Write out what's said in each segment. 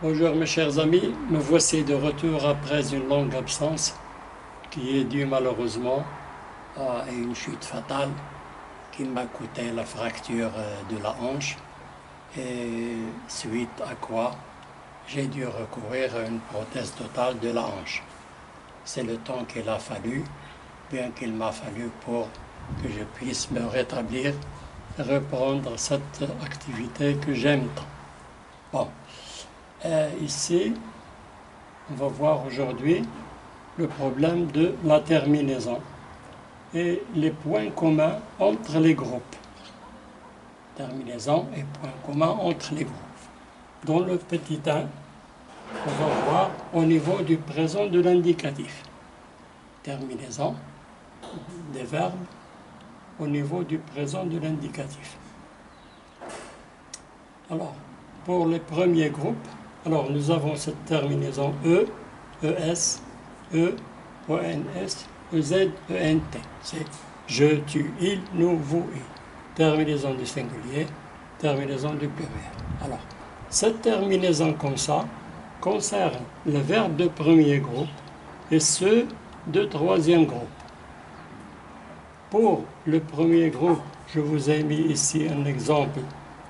Bonjour mes chers amis, me voici de retour après une longue absence qui est due malheureusement à une chute fatale qui m'a coûté la fracture de la hanche et suite à quoi j'ai dû recourir à une prothèse totale de la hanche. C'est le temps qu'il a fallu, bien qu'il m'a fallu pour que je puisse me rétablir et reprendre cette activité que j'aime tant. Bon. Ici, on va voir aujourd'hui le problème de la terminaison et les points communs entre les groupes. Terminaison et points communs entre les groupes. Dans le petit 1, on va voir au niveau du présent de l'indicatif. Terminaison des verbes au niveau du présent de l'indicatif. Alors, pour les premiers groupes, alors nous avons cette terminaison E, ES, E, ONS, EZ, ENT. C'est je, tu, il, nous, vous, il. Terminaison du singulier, terminaison du pluriel. Alors, cette terminaison comme ça concerne les verbes de premier groupe et ceux de troisième groupe. Pour le premier groupe, je vous ai mis ici un exemple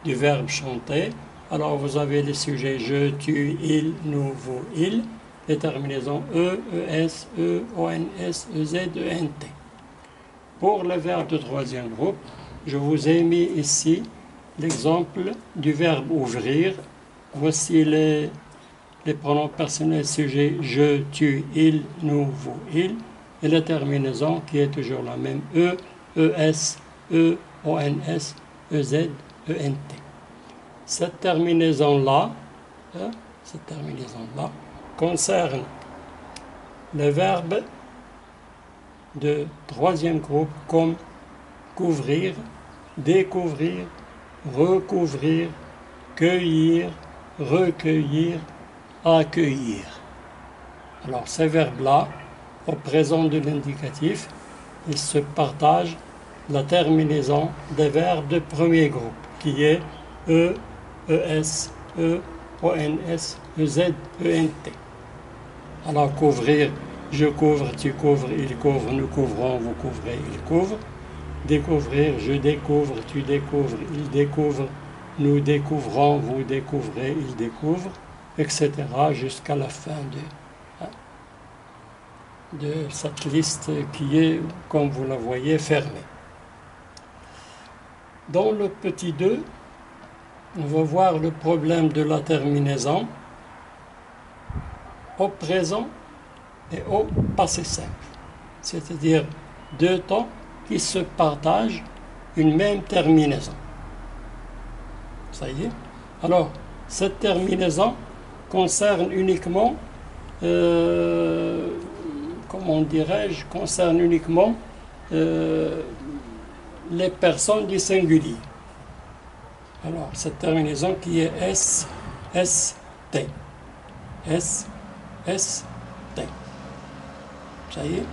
du verbe chanter. Alors vous avez les sujets je, tu, il, nous, vous, il, les terminaisons E, ES, E, ONS, EZ, ENT. Pour le verbe de troisième groupe, je vous ai mis ici l'exemple du verbe ouvrir. Voici les pronoms personnels sujets je, tu, il, nous, vous, il, et la terminaison qui est toujours la même E, ES, E, ONS, EZ, ENT. Cette terminaison-là concerne les verbes de troisième groupe comme couvrir, découvrir, recouvrir, cueillir, recueillir, accueillir. Alors ces verbes-là, au présent de l'indicatif, ils se partagent la terminaison des verbes de premier groupe qui est E, ES, E, ONS, EZ, ENT. Alors couvrir, je couvre, tu couvres, il couvre, nous couvrons, vous couvrez, il couvre. Découvrir, je découvre, tu découvres, il découvre, nous découvrons, vous découvrez, il découvre, etc. jusqu'à la fin de cette liste qui est, comme vous la voyez, fermée. Dans le petit 2, on va voir le problème de la terminaison au présent et au passé simple, c'est-à-dire deux temps qui se partagent une même terminaison. Ça y est. Alors, cette terminaison concerne uniquement, comment dirais-je, concerne uniquement les personnes du singulier. Alors, cette terminaison qui est S, S, T. S, S, T. Ça y est.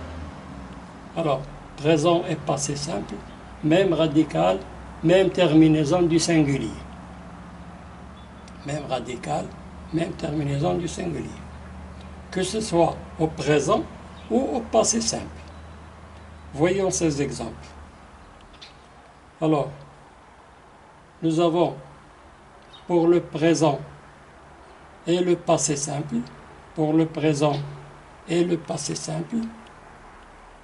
Alors, présent et passé simple, même radical, même terminaison du singulier. Même radical, même terminaison du singulier. Que ce soit au présent ou au passé simple. Voyons ces exemples. Alors, nous avons pour le présent et le passé simple, pour le présent et le passé simple,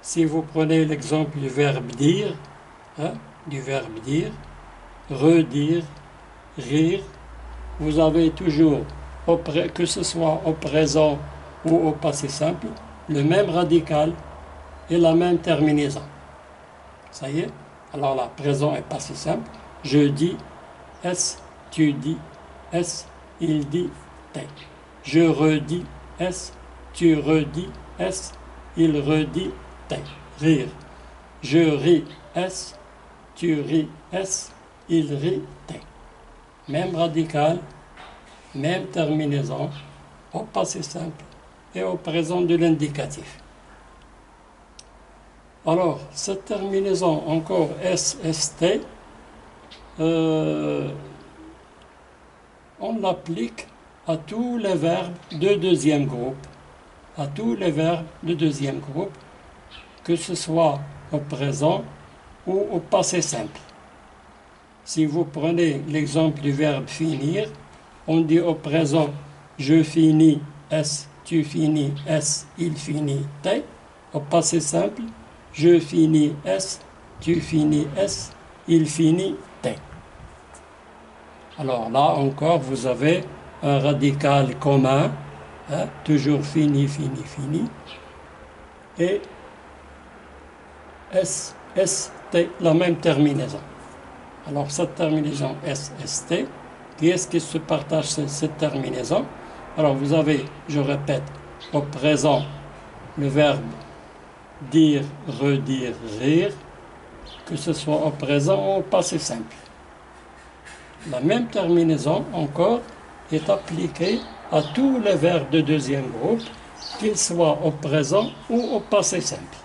si vous prenez l'exemple du verbe dire, redire, rire, vous avez toujours, que ce soit au présent ou au passé simple, le même radical et la même terminaison. Ça y est? Alors là, présent et passé simple, je dis, S, tu dis, S, il dit, T. Je redis, S, tu redis, S, il redit, T. Rire. Je ris, S, tu ris, S, il rit, T. Même radical, même terminaison, au passé simple et au présent de l'indicatif. Alors, cette terminaison encore SST, on l'applique à tous les verbes de deuxième groupe, à tous les verbes de deuxième groupe, que ce soit au présent ou au passé simple. Si vous prenez l'exemple du verbe finir, on dit au présent je finis S, tu finis S, il finit T. Au passé simple, je finis S, tu finis S, il finit T. Alors là encore, vous avez un radical commun, hein, toujours fini, fini, fini, et S, S, T, la même terminaison. Alors cette terminaison S, S, T, qui est-ce qui se partage cette terminaison? Alors vous avez, je répète, au présent, le verbe dire, redire, rire, que ce soit au présent ou au passé simple. La même terminaison, encore, est appliquée à tous les verbes de deuxième groupe, qu'ils soient au présent ou au passé simple.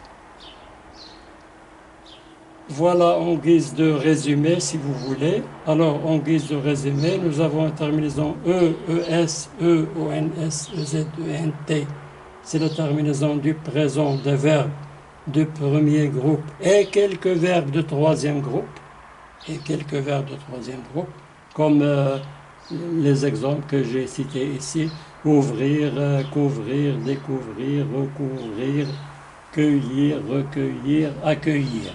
Voilà en guise de résumé, si vous voulez. Alors, en guise de résumé, nous avons la terminaison E, ES, E, ONS, EZ, ENT. C'est la terminaison du présent des verbes de premier groupe et quelques verbes de troisième groupe. Comme les exemples que j'ai cités ici. Ouvrir, couvrir, découvrir, recouvrir, cueillir, recueillir, accueillir.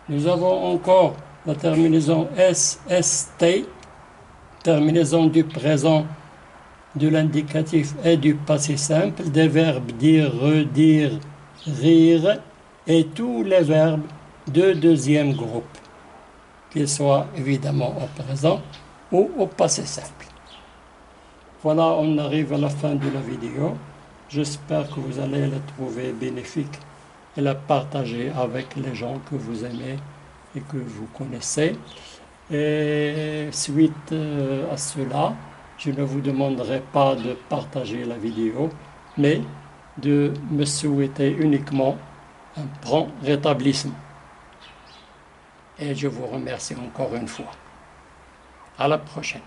Nous avons encore la terminaison S, ST, terminaison du présent, de l'indicatif et du passé simple, des verbes dire, redire, rire, et tous les verbes de deuxième groupe, qu'ils soient évidemment au présent ou au passé simple. Voilà, on arrive à la fin de la vidéo. J'espère que vous allez la trouver bénéfique et la partager avec les gens que vous aimez et que vous connaissez. Et suite à cela, je ne vous demanderai pas de partager la vidéo, mais de me souhaiter uniquement un prompt rétablissement. Et je vous remercie encore une fois. À la prochaine.